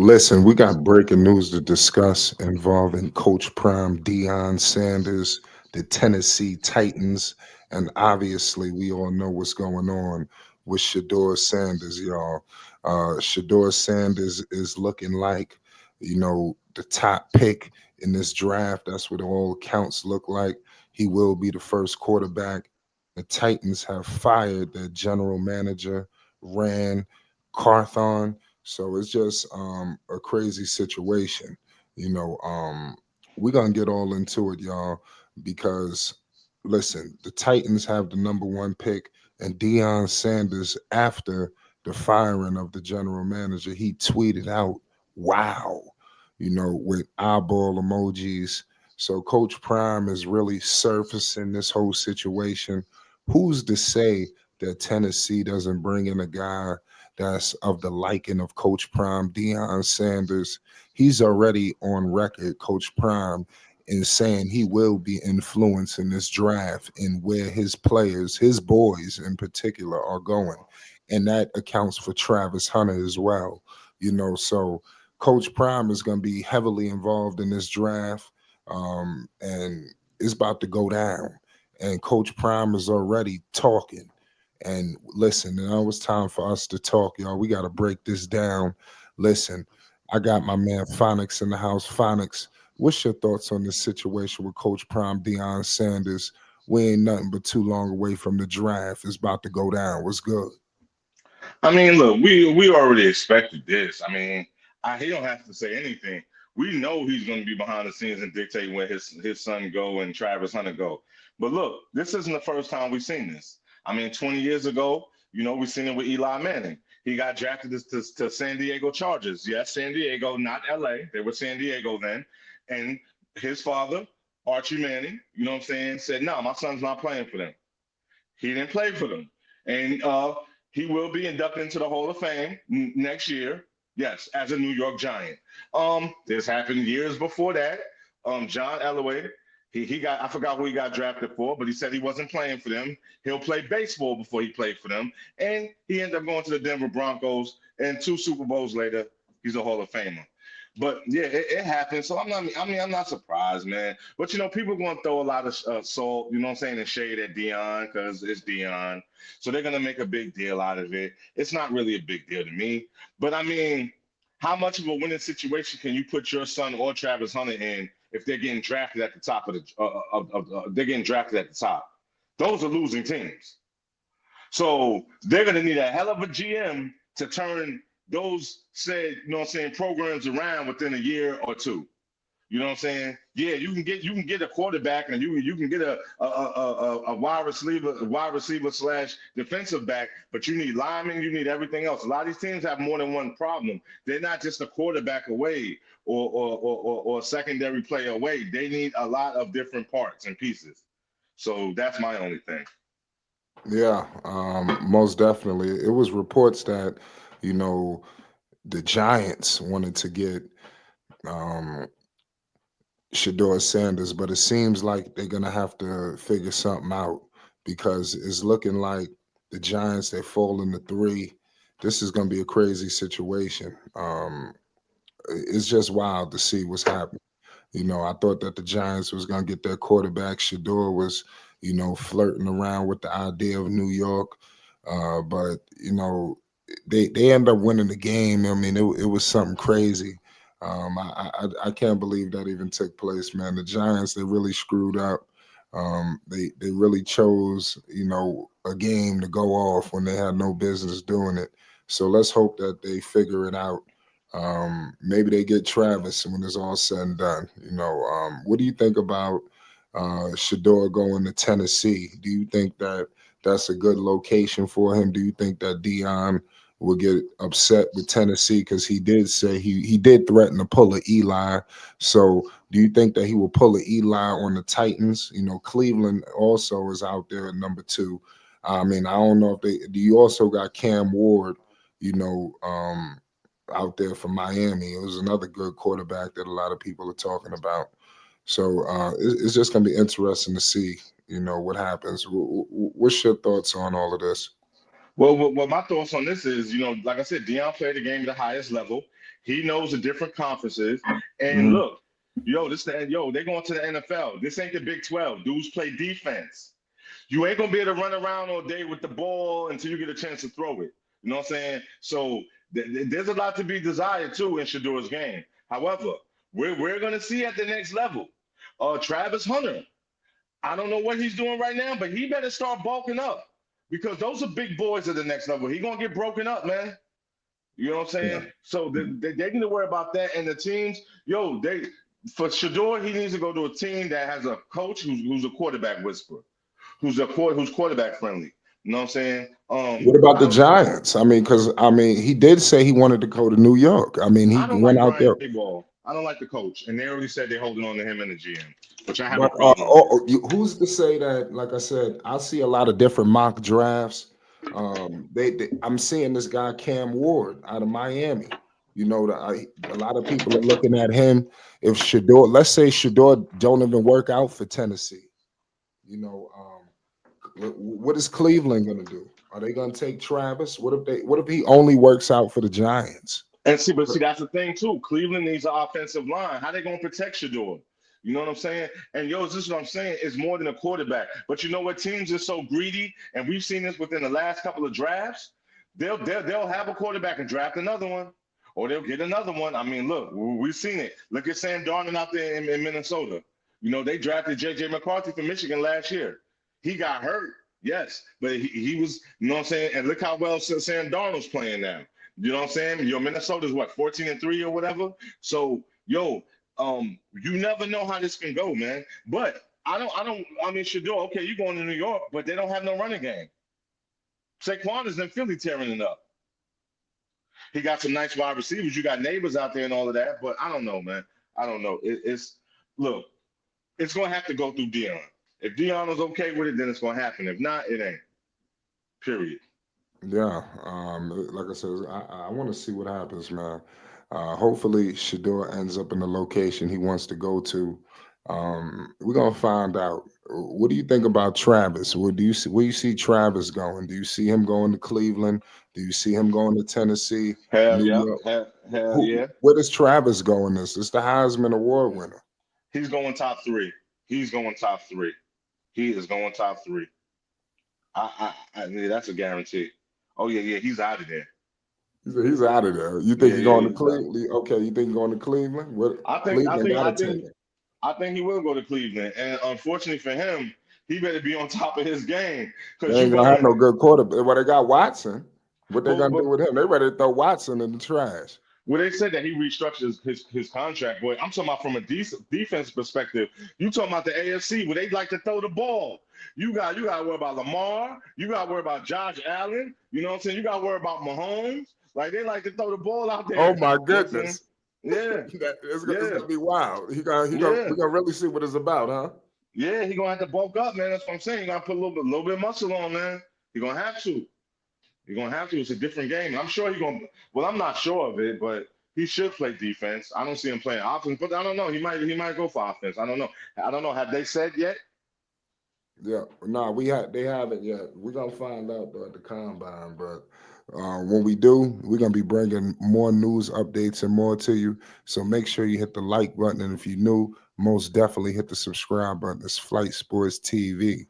Listen, we got breaking news to discuss involving Coach Prime, Deion Sanders, the Tennessee Titans, and obviously we all know what's going on with Shedeur Sanders, y'all. Shedeur Sanders is looking like, the top pick in this draft. That's what all accounts look like. He will be the first quarterback. The Titans have fired their general manager, Ran Carthon, so it's just a crazy situation. You know, um, we're gonna get all into it, y'all, because listen, the Titans have the number one pick, and Deion Sanders, after the firing of the general manager, he tweeted out, "Wow," with eyeball emojis. So Coach Prime is really surfacing this whole situation. Who's to say that Tennessee doesn't bring in a guy that's of the liking of Coach Prime, Deion Sanders? He's already on record, Coach Prime, in saying he will be influencing this draft and where his players, his boys in particular, are going. And that accounts for Travis Hunter as well. So Coach Prime is going to be heavily involved in this draft, and it's about to go down. And Coach Prime is already talking. And listen, now it's time for us to talk, y'all. We got to break this down. Listen, I got my man Phonics in the house. Phonics, what's your thoughts on this situation with Coach Prime, Deion Sanders? We ain't nothing but too long away from the draft. It's about to go down. What's good? I mean, look, we already expected this. I mean, he don't have to say anything. We know he's going to be behind the scenes and dictate where his son go and Travis Hunter go. But look, this isn't the first time we've seen this. I mean, 20 years ago, we've seen it with Eli Manning. He got drafted to San Diego Chargers. Yes, San Diego, not LA. They were San Diego then. And his father, Archie Manning, you know what I'm saying, said, no, my son's not playing for them. He didn't play for them. And he will be inducted into the Hall of Fame next year. Yes, as a New York Giant. This happened years before that. John Elway, he got, I forgot who he got drafted for, but he said he wasn't playing for them. He'll play baseball before he played for them. And he ended up going to the Denver Broncos. And two Super Bowls later, he's a Hall of Famer. But yeah, it happens. So I'm not. I mean, I'm not surprised, man. But people are going to throw a lot of salt, you know what I'm saying, and shade at Deion because it's Deion. So they're going to make a big deal out of it. It's not really a big deal to me. But I mean, how much of a winning situation can you put your son or Travis Hunter in if they're getting drafted at the top of they're getting drafted at the top? Those are losing teams. So they're going to need a hell of a GM to turn those said, programs around within a year or two. You know what I'm saying? Yeah, you can get a quarterback and you can get a wide receiver slash defensive back, but you need linemen, you need everything else. A lot of these teams have more than one problem. They're not just a quarterback away or a secondary player away. They need a lot of different parts and pieces. So that's my only thing. Yeah, most definitely. It was reports that, you know, the Giants wanted to get um, Shedeur Sanders, but it seems like they're gonna have to figure something out because it's looking like the Giants they fall into three. This is gonna be a crazy situation. It's just wild to see what's happening. I thought that the Giants was gonna get their quarterback. Shedeur was, flirting around with the idea of New York, but they end up winning the game. I mean, it was something crazy. I can't believe that even took place, man. The Giants they really screwed up. They really chose a game to go off when they had no business doing it. So let's hope that they figure it out. Maybe they get Travis when it's all said and done. What do you think about Shedeur going to Tennessee? Do you think that that's a good location for him? Do you think that Dion will get upset with Tennessee because he did say he did threaten to pull a Eli? So do you think that he will pull a Eli on the Titans? Cleveland also is out there at number two. I mean, I don't know if they do. You also got Cam Ward. You know, out there from Miami. It was another good quarterback that a lot of people are talking about. So it's just going to be interesting to see, what happens. What's your thoughts on all of this? Well, my thoughts on this is, like I said, Deion played the game at the highest level. He knows the different conferences. And Mhm. look, they're going to the NFL. This ain't the Big 12. Dudes play defense. You ain't gonna be able to run around all day with the ball until you get a chance to throw it. You know what I'm saying? So there's a lot to be desired too in Shedeur's game. However, we're gonna see at the next level. Travis Hunter. I don't know what he's doing right now, but he better start bulking up because those are big boys at the next level. He gonna get broken up, man. You know what I'm Yeah. saying? So they need to worry about that. And the teams, they for Shedeur, he needs to go to a team that has a coach who's a quarterback whisperer, who's quarterback friendly. You know what I'm saying? What about I the don't Giants? I mean, because he did say he wanted to go to New York. I mean, he I don't went like out Brian there. Dayball. I don't like the coach, and they already said they're holding on to him and the GM, which I have a But problem with. who's to say that? Like I said, I see a lot of different mock drafts. I'm seeing this guy Cam Ward out of Miami. A lot of people are looking at him. If Shador, let's say Shador don't even work out for Tennessee, you know, what is Cleveland going to do? Are they going to take Travis? What if he only works out for the Giants? And see, that's the thing too. Cleveland needs an offensive line. How they gonna protect Shador? You know what I'm saying? And this is what I'm saying. It's more than a quarterback. But you know what? Teams are so greedy, and we've seen this within the last couple of drafts. They'll have a quarterback and draft another one, or they'll get another one. I mean, look, we've seen it. Look at Sam Darnold out there in Minnesota. They drafted J.J. McCarthy from Michigan last year. He got hurt, yes, but he was. You know what I'm saying? And look how well Sam Darnold's playing now. You know what I'm saying? Minnesota's what, 14-3 or whatever. So, you never know how this can go, man. But I mean, Shador, okay, you're going to New York, but they don't have no running game. Saquon is in Philly tearing it up. He got some nice wide receivers. You got neighbors out there and all of that, but I don't know, man. I don't know. Look, it's gonna have to go through Deion. If Deion is okay with it, then it's gonna happen. If not, it ain't. Period. Yeah, like I said, I want to see what happens, man. Hopefully, Shador ends up in the location he wants to go to. We're gonna find out. What do you think about Travis? Where you see Travis going? Do you see him going to Cleveland? Do you see him going to Tennessee, Hell New yeah. York? Hell yeah. Where does Travis go in this? It's the Heisman Award winner. He's going top three. He's going top three. He is going top three. Yeah, that's a guarantee. Oh yeah, yeah, he's out of there. He's out of there. You think Yeah, he's yeah, going to he's out. Cleveland? Okay, you think he's going to Cleveland? What I think, I Cleveland think, got I to take think, him. I think he will go to Cleveland. And unfortunately for him, he better be on top of his game They because you ain't gonna have better. no good quarterback. Well, they got Watson. What they But gonna but do with him? They ready to throw Watson in the trash. well, they said that he restructured his contract. Boy, I'm talking about from a defense perspective. You talking about the AFC where they like to throw the ball. You got to worry about Lamar. You got to worry about Josh Allen. You know what I'm saying? You got to worry about Mahomes. Like they like to throw the ball out Oh there. my You know what I'm saying? goodness, Yeah, it's yeah, gonna be wild. yeah, We gonna really see what it's about, huh? yeah. He gonna have to bulk up, man. That's what I'm saying. You gotta put a little bit of muscle on, man. You're gonna have to. You're gonna have to. It's a different game. I'm sure he's gonna. Well, I'm not sure of it, but he should play defense. I don't see him playing offense, but I don't know. He might go for offense. I don't know. I don't know. Have they said yet? Yeah, no, they haven't yet. We're gonna find out though at the combine, but when we do, we're gonna be bringing more news updates and more to you. So make sure you hit the like button, and if you're new, most definitely hit the subscribe button. It's Flight Sports TV.